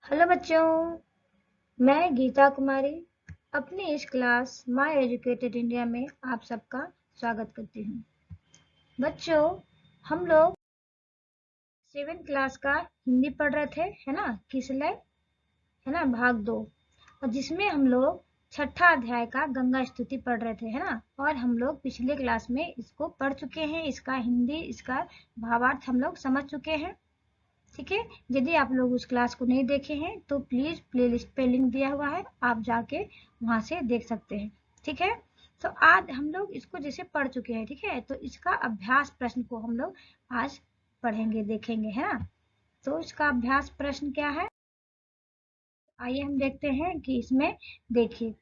Hello बच्चों, मैं गीता कुमारी अपनी इस क्लास माय एजुकेटेड इंडिया में आप सबका स्वागत करती हूँ। बच्चों, हम लोग 7th क्लास का हिंदी पढ़ रहे थे, है ना, किस लिए, है ना, भाग 2, और जिसमें हम लोग छठा अध्याय का गंगा स्तुति पढ़ रहे थे, है ना। और हम लोग पिछले क्लास में इसको पढ़ चुके हैं, इसका हिंदी, इसका भावार्थ हम लोग समझ चुके हैं। ठीक है, यदि आप लोग उस क्लास को नहीं देखे हैं तो प्लीज प्लेलिस्ट पे लिंक दिया हुआ है, आप जाके वहां से देख सकते हैं। ठीक है, तो आज हम लोग इसको जैसे पढ़ चुके हैं, ठीक है, तो इसका अभ्यास प्रश्न को हम लोग आज पढ़ेंगे, देखेंगे, है ना। तो इसका अभ्यास प्रश्न क्या है, आइए हम देखते हैं कि इसमें देखिए,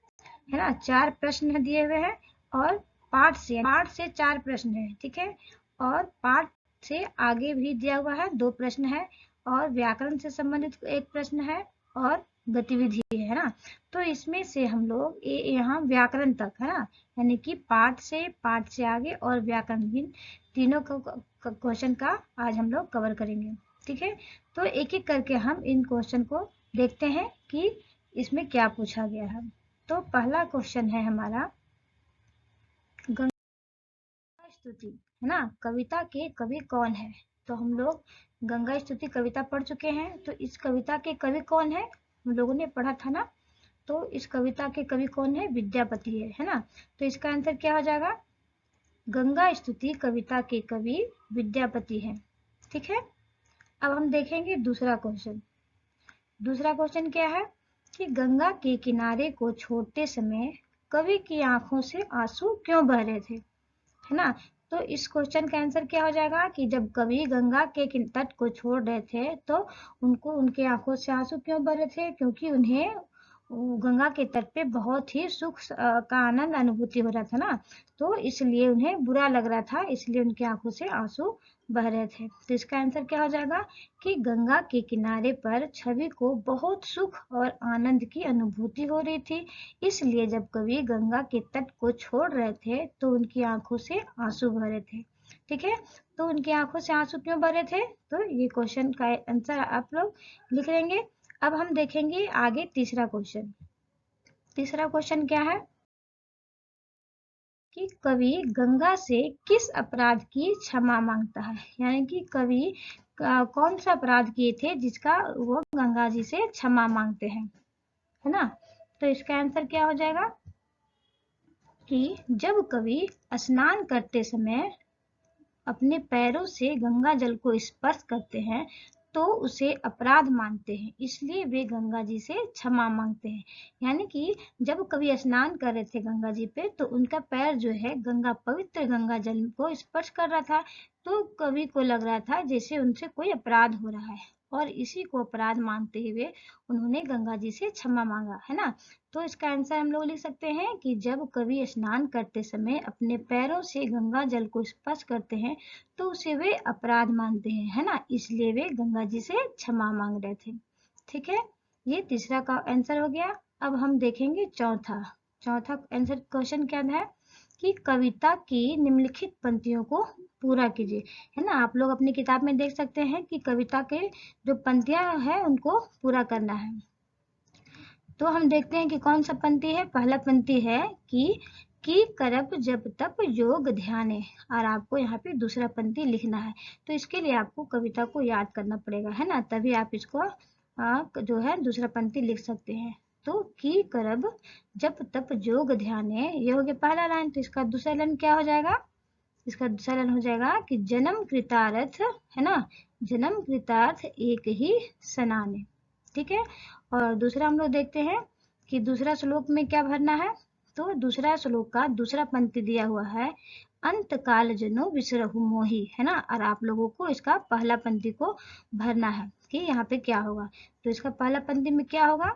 है ना, 4 प्रश्न दिए हुए हैं और पाठ से 4 प्रश्न है, ठीक है, और पाठ से आगे भी दिया हुआ है 2 प्रश्न है, और व्याकरण से संबंधित एक प्रश्न है, और गतिविधि है ना। तो इसमें से हम लोग यहाँ व्याकरण तक, है ना, यानी कि पाठ से आगे और व्याकरण, इन तीनों क्वेश्चन का आज हम लोग कवर करेंगे। ठीक है, तो एक एक करके हम इन क्वेश्चन को देखते हैं कि इसमें क्या पूछा गया है। तो पहला क्वेश्चन है हमारा, गंगा स्तुति, है ना, कविता के कवि कौन है। तो हम लोग गंगा स्तुति कविता पढ़ चुके हैं, तो इस कविता के कवि कौन है हम लोगों ने पढ़ा था ना। तो इस कविता के कवि कौन है, विद्यापति है ना। तो इसका आंसर क्या हो जाएगा, गंगा स्तुति कविता के कवि विद्यापति है। ठीक है, अब हम देखेंगे दूसरा क्वेश्चन। दूसरा क्वेश्चन क्या है कि गंगा के किनारे को छोड़ते समय कवि की आंखों से आंसू क्यों बह रहे थे, है ना। तो इस क्वेश्चन का आंसर क्या हो जाएगा कि जब कवि गंगा के तट को छोड़ रहे थे तो उनको उनके आंखों से आंसू क्यों बह रहे थे, क्योंकि उन्हें गंगा के तट पे बहुत ही सुख का आनंद अनुभूति हो रहा था ना। तो इसलिए उन्हें बुरा लग रहा था, इसलिए उनकी आंखों से आंसू बह रहे थे। तो इसका आंसर क्या हो जाएगा कि गंगा के किनारे पर छवि को बहुत सुख और आनंद की अनुभूति हो रही थी, इसलिए जब कवि गंगा के तट को छोड़ रहे थे तो उनकी आंखों से आंसू बह रहे थे। ठीक है, तो उनकी आंखों से आंसू क्यों बह रहे थे, तो ये क्वेश्चन का आंसर आप लोग लिख लेंगे। अब हम देखेंगे आगे तीसरा क्वेश्चन। तीसरा क्वेश्चन क्या है कि कवि गंगा से किस अपराध की क्षमा मांगता है, यानी कि कवि कौन सा अपराध किए थे जिसका वो गंगा जी से क्षमा मांगते हैं, है ना। तो इसका आंसर क्या हो जाएगा कि जब कवि स्नान करते समय अपने पैरों से गंगा जल को स्पर्श करते हैं तो उसे अपराध मानते हैं, इसलिए वे गंगा जी से क्षमा मांगते हैं। यानी कि जब कवि स्नान कर रहे थे गंगा जी पे तो उनका पैर जो है गंगा, पवित्र गंगा जल को स्पर्श कर रहा था, तो कवि को लग रहा था जैसे उनसे कोई अपराध हो रहा है, और इसी को अपराध मानते हुए उन्होंने गंगा जी से क्षमा मांगा, है ना। तो इसका आंसर हम लोग लिख सकते हैं कि जब कवि स्नान करते समय अपने पैरों से गंगा जल को स्पर्श करते हैं तो उसे वे अपराध मानते हैं, है ना, इसलिए वे गंगा जी से क्षमा मांग रहे थे। ठीक है, ये तीसरा का आंसर हो गया। अब हम देखेंगे चौथा। चौथा आंसर क्वेश्चन क्या है कि कविता की निम्नलिखित पंक्तियों को पूरा कीजिए, है ना। आप लोग अपनी किताब में देख सकते हैं कि कविता के जो पंक्तियां हैं उनको पूरा करना है। तो हम देखते हैं कि कौन सा पंक्ति है। पहला पंक्ति है कि करब जब तप योग ध्याने, और आपको यहाँ पे दूसरा पंक्ति लिखना है। तो इसके लिए आपको कविता को याद करना पड़ेगा, है ना, तभी आप इसको जो है दूसरा पंक्ति लिख सकते हैं। तो की करब जब तप योग ध्याने, ये हो गया पहला लाइन। तो इसका दूसरा लाइन क्या हो जाएगा, इसका दूसरा लाइन हो जाएगा कि जन्म कृतार्थ, है ना, जन्म कृतार्थ एक ही सनाने। ठीक है, और दूसरा हम लोग देखते हैं कि दूसरा श्लोक में क्या भरना है। तो दूसरा श्लोक का दूसरा पंक्ति दिया हुआ है, अंत काल जनो विसरहु मोहि, है ना, और आप लोगों को इसका पहला पंक्ति को भरना है कि यहाँ पे क्या होगा। तो इसका पहला पंक्ति में क्या होगा,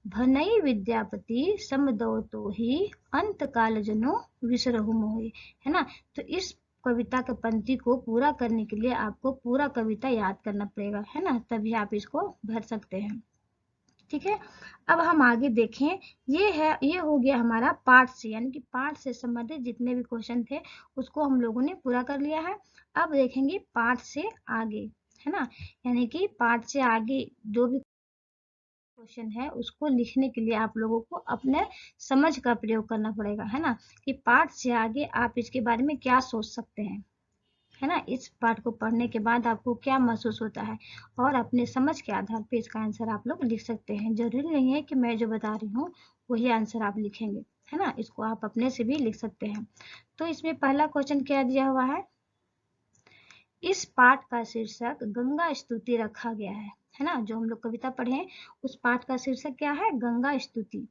भनई विद्यापति समदो तो ही अंत काल जनो विसरहु मोहि, है ना। तो इस कविता के पंक्ति को पूरा करने के लिए आपको पूरा कविता याद करना पड़ेगा, है ना, तभी आप इसको भर सकते हैं। ठीक है, अब हम आगे देखें। ये हो गया हमारा पाठ से, यानी कि पाठ से संबंधित जितने भी क्वेश्चन थे उसको हम लोगों ने पूरा कर लिया है। अब देखेंगे पाठ से आगे, है ना, यानी कि पाठ से आगे जो भी क्वेश्चन है उसको लिखने के लिए आप लोगों को अपने समझ का प्रयोग करना पड़ेगा, है ना, कि पाठ से आगे आप इसके बारे में क्या सोच सकते हैं, है ना। इस पाठ को पढ़ने के बाद आपको क्या महसूस होता है और अपने समझ के आधार पे इसका आंसर आप लोग लिख सकते हैं। जरूरी नहीं है कि मैं जो बता रही हूँ वही आंसर आप लिखेंगे, है ना, इसको आप अपने से भी लिख सकते हैं। तो इसमें पहला क्वेश्चन क्या दिया हुआ है, इस पाठ का शीर्षक गंगा स्तुति रखा गया है ना। जो हम लोग कविता पढ़े हैं उस पाठ का शीर्षक क्या है, गंगा स्तुति।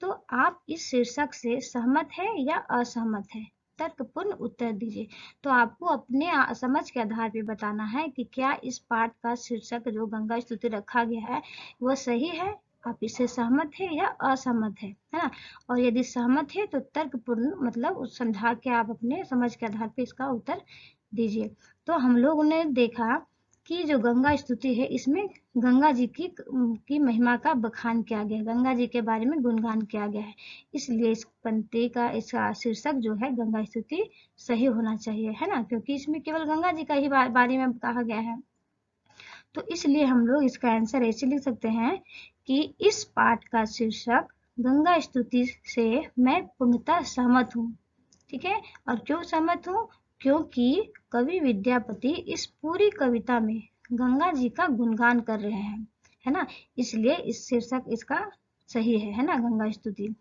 तो आप इस शीर्षक से सहमत है या असहमत है, तर्कपूर्ण उत्तर दीजिए। तो आपको अपने समझ के आधार पर बताना है कि क्या इस पाठ का शीर्षक जो गंगा स्तुति रखा गया है वह सही है, आप इससे सहमत है या असहमत है ना। और यदि सहमत है तो तर्कपूर्ण मतलब समझा के आप अपने समझ के आधार पर इसका उत्तर दीजिए। तो हम लोगों ने देखा कि जो गंगा स्तुति है इसमें गंगा जी की महिमा का बखान किया गया है, गंगा जी के बारे में गुणगान किया गया है, इसलिए इस पंक्ति का इसका शीर्षक जो है गंगा स्तुति सही होना चाहिए, है ना, क्योंकि इसमें केवल गंगा जी का ही बारे में कहा गया है। तो इसलिए हम लोग इसका आंसर ऐसे लिख सकते हैं कि इस पाठ का शीर्षक गंगा स्तुति से मैं पूर्णतः सहमत हूँ। ठीक है, और क्यों सहमत हूँ, क्योंकि कवि विद्यापति इस पूरी कविता में गंगा जी का गुणगान कर रहे हैं, है ना, इसलिए इस शीर्षक इसका सही है ना, गंगा स्तुति।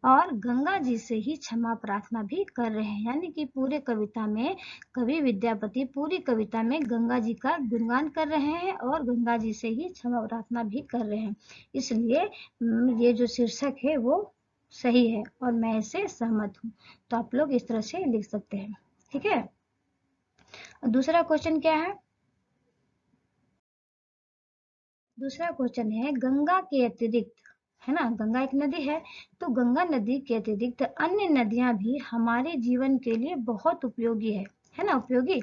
और गंगा जी से ही क्षमा प्रार्थना भी कर रहे हैं, यानी कि पूरे कविता में कवि विद्यापति पूरी कविता में गंगा जी का गुणगान कर रहे हैं और गंगा जी से ही क्षमा प्रार्थना भी कर रहे हैं, इसलिए ये जो शीर्षक है वो सही है और मैं इससे सहमत हूँ। तो आप लोग इस तरह से लिख सकते हैं। ठीक है, दूसरा क्वेश्चन क्या है, दूसरा क्वेश्चन है गंगा के अतिरिक्त, है ना, गंगा एक नदी है, तो गंगा नदी के अतिरिक्त अन्य नदियां भी हमारे जीवन के लिए बहुत उपयोगी है ना, उपयोगी।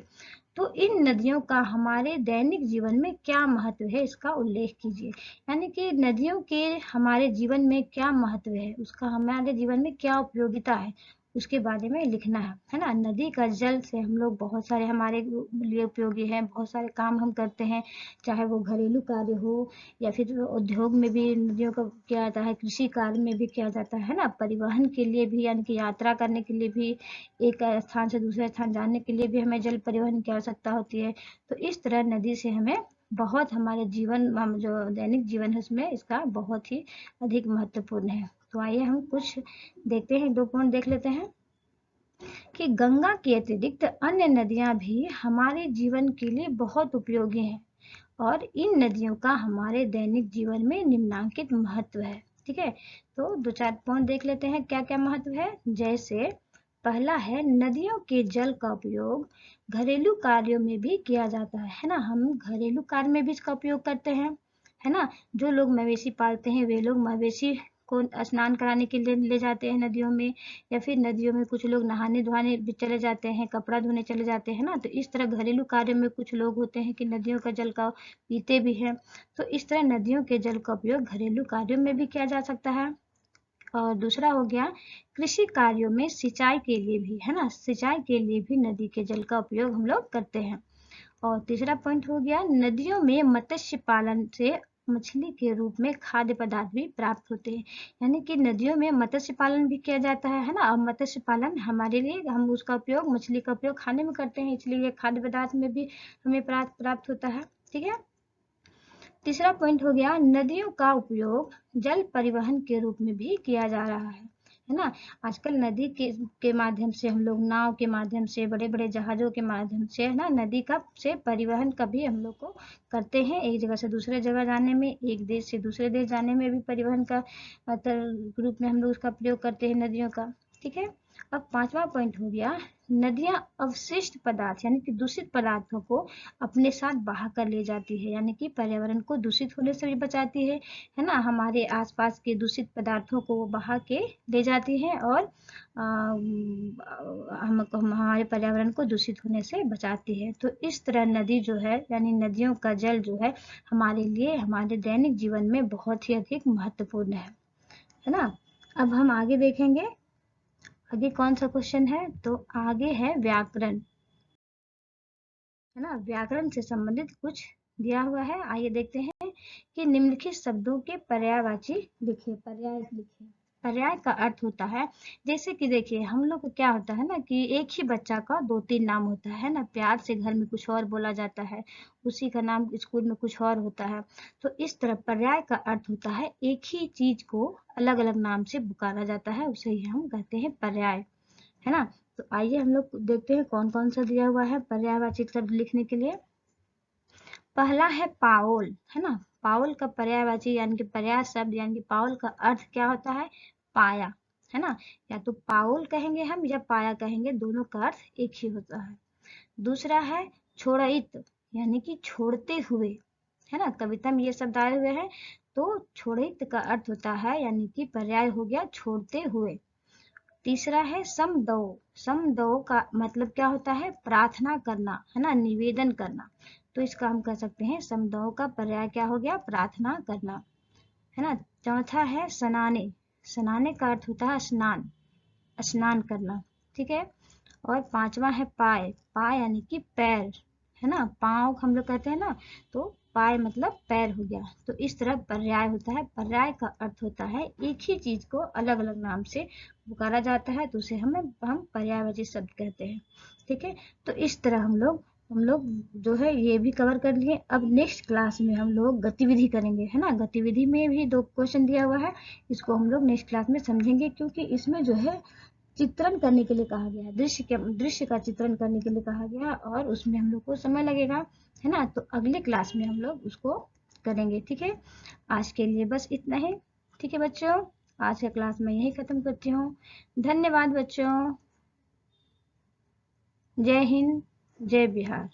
तो इन नदियों का हमारे दैनिक जीवन में क्या महत्व है इसका उल्लेख कीजिए, यानी कि नदियों के हमारे जीवन में क्या महत्व है, उसका हमारे जीवन में क्या उपयोगिता है उसके बारे में लिखना है ना। नदी का जल से हम लोग बहुत सारे हमारे लिए उपयोगी है, बहुत सारे काम हम करते हैं, चाहे वो घरेलू कार्य हो या फिर उद्योग में भी नदियों का किया जाता है, कृषि कार्य में भी किया जाता है ना, परिवहन के लिए भी यानी कि यात्रा करने के लिए भी, एक स्थान से दूसरे स्थान जाने के लिए भी हमें जल परिवहन की आवश्यकता होती है। तो इस तरह नदी से हमें बहुत हमारे जीवन जो दैनिक जीवन है उसमें इसका बहुत ही अधिक महत्वपूर्ण है। तो आइए हम कुछ देखते हैं, 2 पॉइंट देख लेते हैं कि गंगा के अतिरिक्त अन्य नदियां भी हमारे जीवन के लिए बहुत उपयोगी हैं और इन नदियों का हमारे दैनिक जीवन में निम्नांकित महत्व है। ठीक है, तो 2-4 पॉइंट देख लेते हैं क्या क्या महत्व है। जैसे पहला है नदियों के जल का उपयोग घरेलू कार्यों में भी किया जाता है ना, हम घरेलू कार्य में भी इसका उपयोग करते हैं, है ना। जो लोग मवेशी पालते हैं वे लोग मवेशी को स्नान कराने के लिए ले जाते हैं नदियों में, या फिर नदियों में कुछ लोग नहाने धोने भी चले जाते हैं, कपड़ा धोने चले जाते हैं ना। तो इस तरह घरेलू कार्य में कुछ लोग होते हैं कि नदियों का जल का पीते भी हैं। तो इस तरह नदियों के जल का उपयोग घरेलू कार्यों में भी किया जा सकता है। और दूसरा हो गया कृषि कार्यों में सिंचाई के लिए भी, है ना, सिंचाई के लिए भी नदी के जल का उपयोग हम लोग करते हैं। और तीसरा पॉइंट हो गया नदियों में मत्स्य पालन से मछली के रूप में खाद्य पदार्थ भी प्राप्त होते हैं, यानी कि नदियों में मत्स्य पालन भी किया जाता है ना। और मत्स्य पालन हमारे लिए हम उसका उपयोग मछली का उपयोग खाने में करते हैं, इसलिए खाद्य पदार्थ में भी हमें प्राप्त होता है। ठीक है, तीसरा पॉइंट हो गया नदियों का उपयोग जल परिवहन के रूप में भी किया जा रहा है ना। आजकल नदी के माध्यम से हम लोग नाव के माध्यम से, बड़े बड़े जहाजों के माध्यम से, है ना, नदी का से परिवहन का भी हम लोग को करते हैं। एक जगह से दूसरे जगह जाने में, एक देश से दूसरे देश जाने में भी परिवहन का रूप में हम लोग उसका प्रयोग करते हैं नदियों का। ठीक है, अब 5वां पॉइंट हो गया नदियां अवशिष्ट पदार्थ यानी कि दूषित पदार्थों को अपने साथ बहा कर ले जाती है, यानी कि पर्यावरण को दूषित होने से भी बचाती है ना। हमारे आसपास के दूषित पदार्थों को वो बहा के ले जाती है और हमको हमारे पर्यावरण को दूषित होने से बचाती है। तो इस तरह नदी जो है यानी नदियों का जल जो है हमारे लिए हमारे दैनिक जीवन में बहुत ही अधिक महत्वपूर्ण है ना। अब हम आगे देखेंगे आगे कौन सा क्वेश्चन है, तो आगे है व्याकरण, है ना, व्याकरण से संबंधित कुछ दिया हुआ है। आइए देखते हैं कि निम्नलिखित शब्दों के पर्यायवाची लिखिए। पर्याय लिखिए। पर्याय का अर्थ होता है, जैसे कि देखिए हम लोग को क्या होता है ना कि एक ही बच्चा का 2-3 नाम होता है ना, प्यार से घर में कुछ और बोला जाता है, उसी का नाम स्कूल में कुछ और होता है। तो इस तरह पर्याय का अर्थ होता है एक ही चीज को अलग अलग नाम से पुकारा जाता है, उसे ही हम कहते हैं पर्याय, है ना। तो आइए हम लोग देखते हैं कौन कौन सा दिया हुआ है पर्यायवाची शब्द लिखने के लिए। पहला है पाओल, है ना। पाओल का पर्यायवाची यानी कि पर्याय शब्द यानी कि पाओल का अर्थ क्या होता है, पाया, है ना। या तो पाओल कहेंगे हम या पाया कहेंगे, दोनों का अर्थ एक ही होता है। दूसरा है छोड़ित, यानी कि छोड़ते हुए, है ना। कविता में ये शब्द आए हुए हैं, तो छोड़ित का अर्थ होता है यानी कि पर्याय हो गया छोड़ते हुए। तीसरा है समदो। समदो का मतलब क्या होता है, प्रार्थना करना, है ना, निवेदन करना। तो इसका हम कह सकते हैं समदो का पर्याय क्या हो गया, प्रार्थना करना, है ना। चौथा है सनाने। सनाने का अर्थ होता है स्नान, स्नान करना, ठीक है। और पांचवा है पाय। पाय यानी कि पैर, है ना, पाँव हम लोग कहते हैं ना, तो पाय मतलब पैर हो गया। तो इस तरह पर्याय होता है। पर्याय का अर्थ होता है एक ही चीज को अलग अलग नाम से पुकारा जाता है, तो उसे हम पर्यायवाची शब्द कहते हैं, ठीक है। तो इस तरह हम लोग जो है ये भी कवर कर लिए। अब नेक्स्ट क्लास में हम लोग गतिविधि करेंगे, है ना। गतिविधि में भी 2 क्वेश्चन दिया हुआ है, इसको हम लोग नेक्स्ट क्लास में समझेंगे, क्योंकि इसमें जो है चित्रण करने के लिए कहा गया है, दृश्य का चित्रण करने के लिए कहा गया है, और उसमें हम लोग को समय लगेगा, है ना। तो अगले क्लास में हम लोग उसको करेंगे, ठीक है। आज के लिए बस इतना ही, ठीक है बच्चों। आज का क्लास मैं यही खत्म करती हूँ। धन्यवाद बच्चों। जय हिंद, जय बिहार।